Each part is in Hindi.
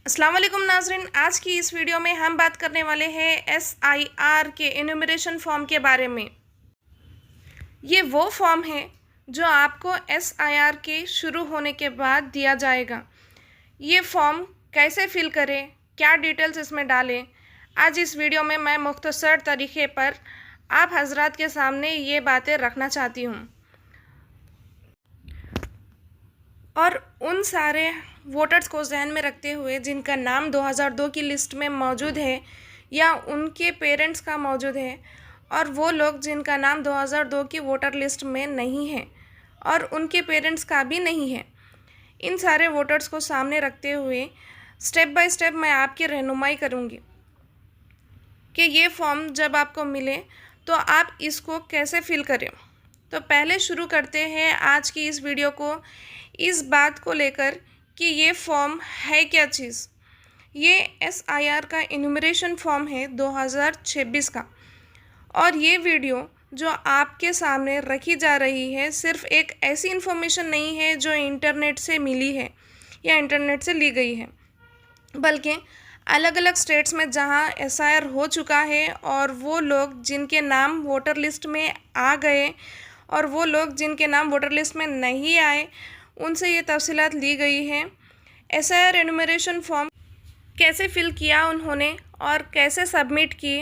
अस्सलाम वालेकुम नाज़रीन, आज की इस वीडियो में हम बात करने वाले हैं SIR के इन्यूमरेशन फॉर्म के बारे में। ये वो फॉर्म है जो आपको SIR के शुरू होने के बाद दिया जाएगा। ये फॉर्म कैसे फिल करें, क्या डिटेल्स इसमें डालें, आज इस वीडियो में मैं मुख्तसर तरीके पर आप हजरात के सामने ये बातें रखना चाहती हूँ। और उन सारे वोटर्स को जहन में रखते हुए जिनका नाम 2002 की लिस्ट में मौजूद है या उनके पेरेंट्स का मौजूद है, और वो लोग जिनका नाम 2002 की वोटर लिस्ट में नहीं है और उनके पेरेंट्स का भी नहीं है, इन सारे वोटर्स को सामने रखते हुए स्टेप बाय स्टेप मैं आपकी रहनुमाई करूँगी कि ये फॉर्म जब आपको मिले तो आप इसको कैसे फिल करें। तो पहले शुरू करते हैं आज की इस वीडियो को इस बात को लेकर कि ये फॉर्म है क्या चीज़। ये SIR का इन्यूमरेशन फॉर्म है 2026 का, और ये वीडियो जो आपके सामने रखी जा रही है सिर्फ एक ऐसी इन्फॉर्मेशन नहीं है जो इंटरनेट से मिली है या इंटरनेट से ली गई है, बल्कि अलग अलग स्टेट्स में जहां SIR हो चुका है और वो लोग जिनके नाम वोटर लिस्ट में आ गए और वो लोग जिनके नाम वोटर लिस्ट में नहीं आए, उनसे ये तफसीलात ली गई है। SIR एनुमरेशन फॉर्म कैसे फ़िल किया उन्होंने और कैसे सबमिट की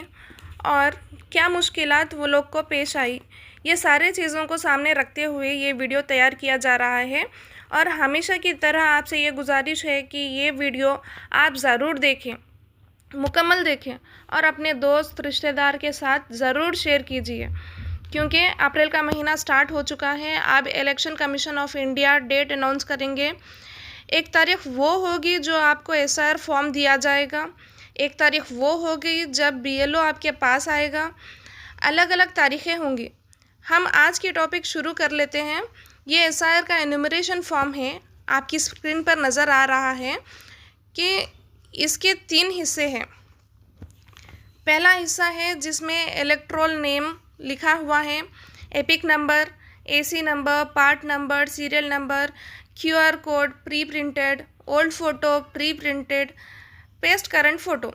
और क्या मुश्किलात वो लोग को पेश आई, ये सारे चीज़ों को सामने रखते हुए ये वीडियो तैयार किया जा रहा है। और हमेशा की तरह आपसे ये गुजारिश है कि ये वीडियो आप ज़रूर देखें, मुकम्मल देखें और अपने दोस्त रिश्तेदार के साथ ज़रूर शेयर कीजिए, क्योंकि अप्रैल का महीना स्टार्ट हो चुका है। अब Election Commission of India date announce करेंगे। एक तारीख वो होगी जो आपको SIR फॉर्म दिया जाएगा, एक तारीख वो होगी जब BLO आपके पास आएगा, अलग अलग तारीखें होंगी। हम आज की टॉपिक शुरू कर लेते हैं। ये SIR का एनुमरेशन फॉर्म है, आपकी स्क्रीन पर नज़र आ रहा है कि इसके 3 हिस्से हैं। पहला हिस्सा है जिसमें इलेक्ट्रोल नेम लिखा हुआ है, epic number, AC number, part number, serial number, QR code pre printed, old photo pre printed, paste current photo.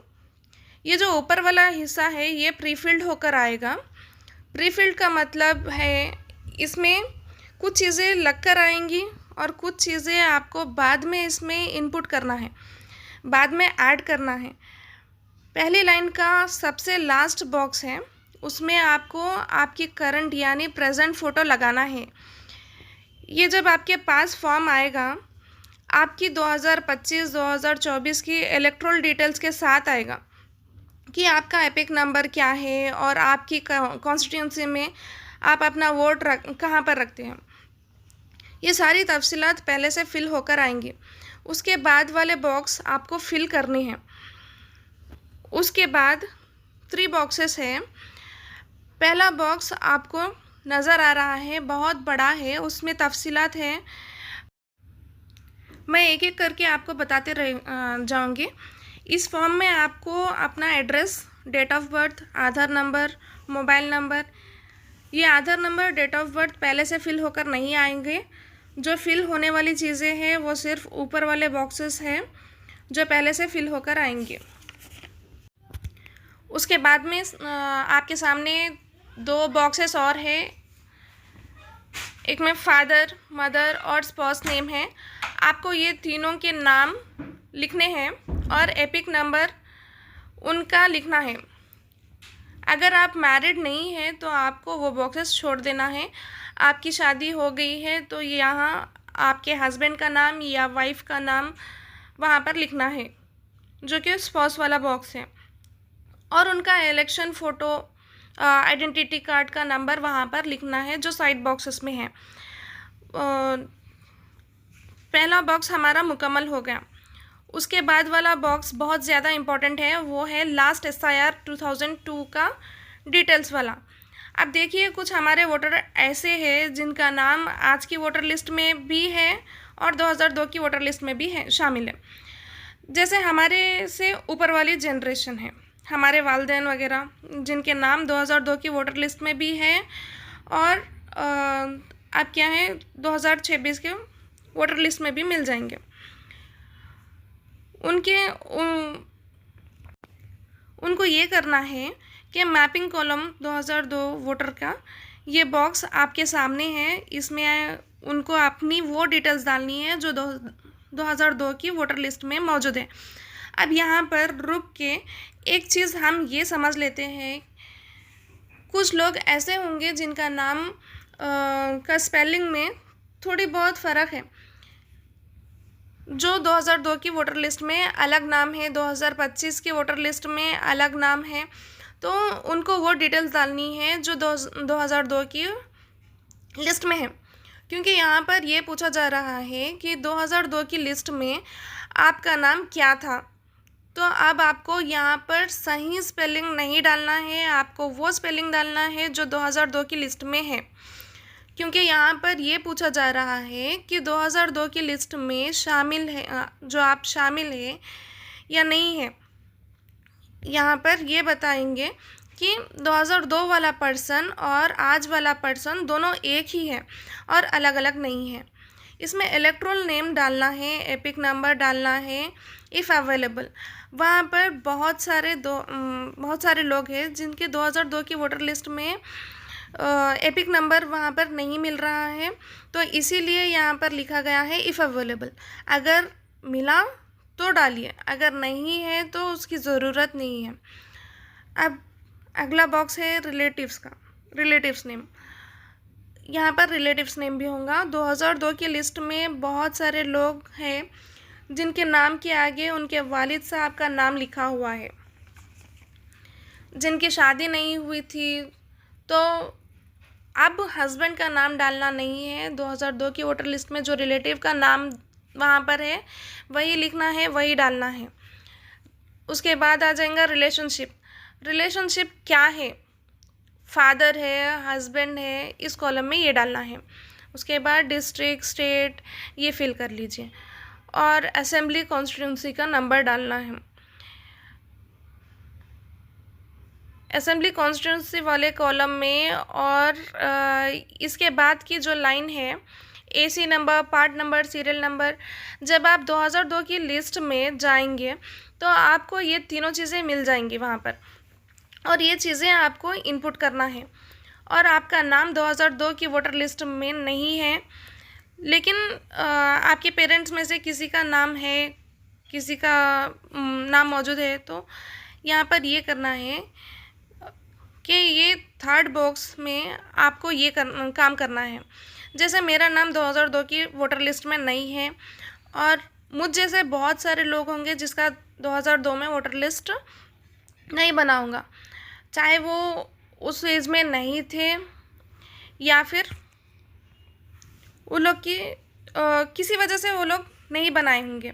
ये जो ऊपर वाला हिस्सा है ये प्री फिल्ड होकर आएगा। प्री फिल्ड का मतलब है इसमें कुछ चीज़ें लग कर आएंगी और कुछ चीज़ें आपको बाद में इसमें इनपुट करना है, बाद में ऐड करना है। पहली लाइन का सबसे लास्ट बॉक्स है, उसमें आपको आपकी करंट यानी प्रेजेंट फ़ोटो लगाना है। ये जब आपके पास फॉर्म आएगा आपकी 2025-2024 की इलेक्ट्रोल डिटेल्स के साथ आएगा कि आपका एपिक नंबर क्या है और आपकी कॉन्स्टिट्यूंसी में आप अपना वोट कहाँ पर रखते हैं। ये सारी तफसीलात पहले से फिल होकर आएंगी। उसके बाद वाले बॉक्स आपको फिल करने हैं। उसके बाद 3 बॉक्सेस हैं। पहला बॉक्स आपको नज़र आ रहा है, बहुत बड़ा है, उसमें तफसीलात हैं। मैं एक एक करके आपको बताते जाऊंगी। इस फॉर्म में आपको अपना address, date of birth, Aadhaar number, mobile number, ये Aadhaar number, date of birth पहले से फिल होकर नहीं आएंगे। जो फिल होने वाली चीज़ें हैं वो सिर्फ ऊपर वाले बॉक्सेस हैं जो पहले से फिल होकर आएंगे। उसके बाद में आपके सामने 2 बॉक्सेस और है, एक में फादर, मदर और स्पाउस नेम है। आपको ये तीनों के नाम लिखने हैं और एपिक नंबर उनका लिखना है। अगर आप मैरिड नहीं हैं तो आपको वो बॉक्सेस छोड़ देना है। आपकी शादी हो गई है तो यहाँ आपके हस्बैंड का नाम या वाइफ का नाम वहाँ पर लिखना है, जो कि स्पाउस वाला बॉक्स है, और उनका इलेक्शन फ़ोटो, आइडेंटिटी कार्ड का नंबर वहाँ पर लिखना है जो साइड बॉक्सेस में है। पहला बॉक्स हमारा मुकम्मल हो गया। उसके बाद वाला बॉक्स बहुत ज़्यादा इम्पॉर्टेंट है, वो है लास्ट SIR 2002 का डिटेल्स वाला। अब देखिए, कुछ हमारे वोटर ऐसे हैं जिनका नाम आज की वोटर लिस्ट में भी है और 2002 की वोटर लिस्ट में भी है, शामिल है। जैसे हमारे से ऊपर वाली जनरेशन है, हमारे वालिदैन वगैरह जिनके नाम 2002 की वोटर लिस्ट में भी है और अब क्या है 2026 के वोटर लिस्ट में भी मिल जाएंगे। उनको ये करना है कि मैपिंग कॉलम 2002 वोटर का ये बॉक्स आपके सामने है, इसमें उनको अपनी वो डिटेल्स डालनी है जो 2002 की वोटर लिस्ट में मौजूद है। अब यहाँ पर रुक के एक चीज़ हम ये समझ लेते हैं, कुछ लोग ऐसे होंगे जिनका नाम का स्पेलिंग में थोड़ी बहुत फ़र्क है। जो 2002 की वोटर लिस्ट में अलग नाम है, 2025 की वोटर लिस्ट में अलग नाम है, तो उनको वो डिटेल्स डालनी है जो 2002 की लिस्ट में है। क्योंकि यहाँ पर ये पूछा जा रहा है कि 2002 की लिस्ट में आपका नाम क्या था, तो अब आपको यहाँ पर सही स्पेलिंग नहीं डालना है, आपको वो स्पेलिंग डालना है जो 2002 की लिस्ट में है। क्योंकि यहाँ पर ये पूछा जा रहा है कि 2002 की लिस्ट में शामिल है, जो आप शामिल है या नहीं है। यहाँ पर ये बताएंगे कि 2002 वाला पर्सन और आज वाला पर्सन दोनों एक ही है और अलग अलग नहीं है। इसमें इलेक्ट्रोल नेम डालना है, एपिक नंबर डालना है इफ़ अवेलेबल। वहाँ पर बहुत सारे लोग हैं जिनके 2002 की वोटर लिस्ट में एपिक नंबर वहाँ पर नहीं मिल रहा है, तो इसीलिए यहाँ पर लिखा गया है इफ़ अवेलेबल। अगर मिला तो डालिए, अगर नहीं है तो उसकी ज़रूरत नहीं है। अब अगला बॉक्स है रिलेटिव्स का, रिलेटिव्स नेम। यहाँ पर रिलेटिव्स नेम भी होगा। 2002 की लिस्ट में बहुत सारे लोग हैं जिनके नाम के आगे उनके वालिद साहब का नाम लिखा हुआ है, जिनकी शादी नहीं हुई थी, तो अब हस्बैंड का नाम डालना नहीं है। 2002 की वोटर लिस्ट में जो रिलेटिव का नाम वहाँ पर है वही लिखना है, वही डालना है। उसके बाद आ जाएगा रिलेशनशिप। रिलेशनशिप क्या है, फादर है, हस्बैंड है, इस कॉलम में ये डालना है। उसके बाद डिस्ट्रिक्ट, स्टेट ये फिल कर लीजिए और असेंबली कॉन्स्टिट्यूंसी का नंबर डालना है। असेंबली कॉन्स्टिट्यूंसी वाले कॉलम में और इसके बाद की जो लाइन है AC number, part number, serial number, जब आप 2002 की लिस्ट में जाएंगे तो आपको ये तीनों चीज़ें मिल जाएंगी वहाँ पर, और ये चीज़ें आपको इनपुट करना है। और आपका नाम 2002 की वोटर लिस्ट में नहीं है, लेकिन आपके पेरेंट्स में से किसी का नाम है, किसी का नाम मौजूद है, तो यहाँ पर ये करना है कि ये थर्ड बॉक्स में आपको ये काम करना है। जैसे मेरा नाम 2002 की वोटर लिस्ट में नहीं है और मुझ जैसे बहुत सारे लोग होंगे जिसका 2002 में वोटर लिस्ट नहीं बना होगा, चाहे वो उस एज में नहीं थे या फिर वो लोग की किसी वजह से वो लोग नहीं बनाए होंगे,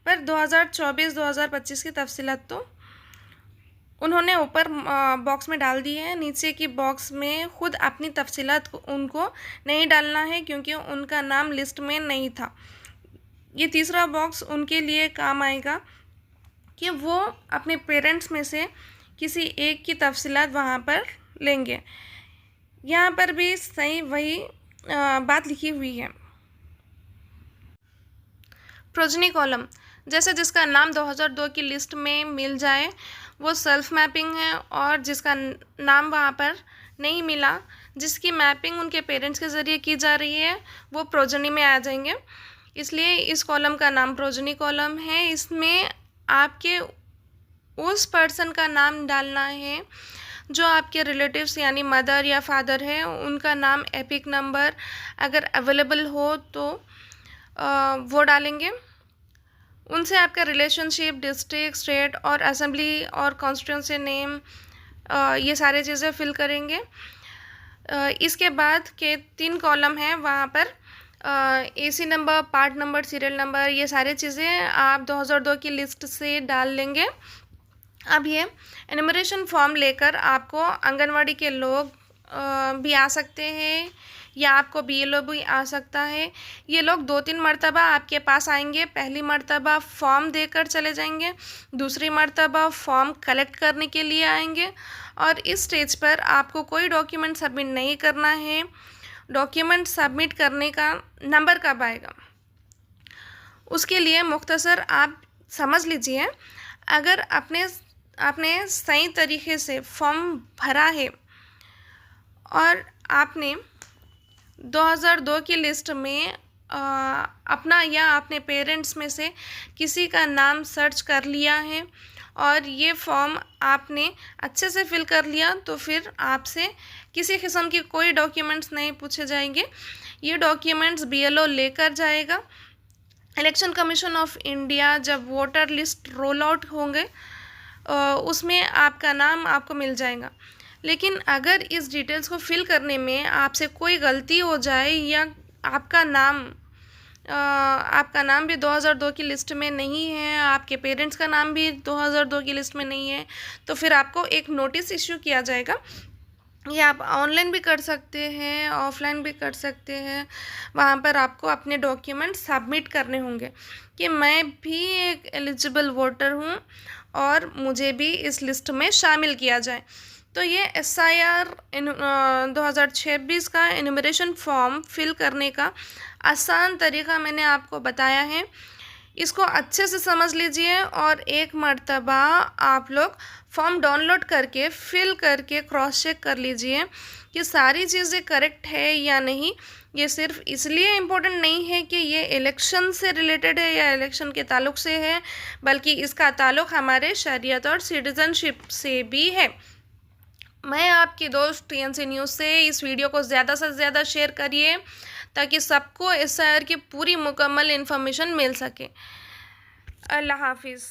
पर 2024-2025 की तफसीलात तो उन्होंने ऊपर बॉक्स में डाल दी है। नीचे की बॉक्स में खुद अपनी तफसीलात उनको नहीं डालना है क्योंकि उनका नाम लिस्ट में नहीं था। ये तीसरा बॉक्स उनके लिए काम आएगा कि वो अपने पेरेंट्स में से किसी एक की तफसीलात वहाँ पर लेंगे। यहाँ पर भी सही वही बात लिखी हुई है। प्रोजनी कॉलम, जैसे जिसका नाम 2002 की लिस्ट में मिल जाए वो सेल्फ मैपिंग है, और जिसका नाम वहाँ पर नहीं मिला, जिसकी मैपिंग उनके पेरेंट्स के ज़रिए की जा रही है, वो प्रोजनी में आ जाएंगे। इसलिए इस कॉलम का नाम प्रोजनी कॉलम है। इसमें आपके उस पर्सन का नाम डालना है जो आपके रिलेटिव्स यानी मदर या फादर है, उनका नाम, एपिक नंबर अगर अवेलेबल हो तो वो डालेंगे। उनसे आपका रिलेशनशिप, डिस्ट्रिक्ट, स्टेट और असेंबली और कॉन्स्टिट्यूंसी नेम, ये सारी चीज़ें फिल करेंगे। इसके बाद के 3 कॉलम हैं, वहाँ पर AC number, part number, serial number, ये सारी चीज़ें आप 2002 की लिस्ट से डाल लेंगे। अब ये एनुमरेशन फॉर्म लेकर आपको आंगनवाड़ी के लोग भी आ सकते हैं या आपको बीएलओ भी आ सकता है। ये लोग 2-3 मरतबा आपके पास आएंगे। पहली मरतबा फॉर्म देकर चले जाएंगे, दूसरी मरतबा फॉर्म कलेक्ट करने के लिए आएंगे, और इस स्टेज पर आपको कोई डॉक्यूमेंट सबमिट नहीं करना है। डॉक्यूमेंट सबमिट करने का नंबर कब आएगा उसके लिए मुख्तसर आप समझ लीजिए, अगर आपने सही तरीके से फॉर्म भरा है और आपने 2002 की लिस्ट में अपना या अपने पेरेंट्स में से किसी का नाम सर्च कर लिया है और ये फॉर्म आपने अच्छे से फिल कर लिया, तो फिर आपसे किसी किस्म की कोई डॉक्यूमेंट्स नहीं पूछे जाएंगे। ये डॉक्यूमेंट्स बीएलओ लेकर जाएगा। इलेक्शन कमीशन ऑफ इंडिया जब वोटर लिस्ट रोल आउट होंगे उसमें आपका नाम आपको मिल जाएगा। लेकिन अगर इस डिटेल्स को फिल करने में आपसे कोई गलती हो जाए या आपका नाम भी 2002 की लिस्ट में नहीं है, आपके पेरेंट्स का नाम भी 2002 की लिस्ट में नहीं है, तो फिर आपको एक नोटिस इश्यू किया जाएगा। ये आप ऑनलाइन भी कर सकते हैं, ऑफलाइन भी कर सकते हैं। वहाँ पर आपको अपने डॉक्यूमेंट सबमिट करने होंगे कि मैं भी एक एलिजिबल वोटर हूँ और मुझे भी इस लिस्ट में शामिल किया जाए। तो ये SIR 2026 का इन्यूमरेशन फॉर्म फिल करने का आसान तरीका मैंने आपको बताया है। इसको अच्छे से समझ लीजिए और एक मर्तबा आप लोग फॉर्म डाउनलोड करके फिल करके क्रॉस चेक कर लीजिए कि सारी चीज़ें करेक्ट है या नहीं। ये सिर्फ इसलिए इम्पोर्टेंट नहीं है कि ये इलेक्शन से रिलेटेड है या इलेक्शन के ताल्लुक़ से है, बल्कि इसका ताल्लुक़ हमारे शरीयत और सिटीज़नशिप से भी है। मैं आपकी दोस्त TNC न्यूज़ से इस वीडियो को ज़्यादा से ज़्यादा शेयर करिए ताकि सबको SIR की पूरी मुकम्मल इन्फॉर्मेशन मिल सके। अल्लाह हाफिज़।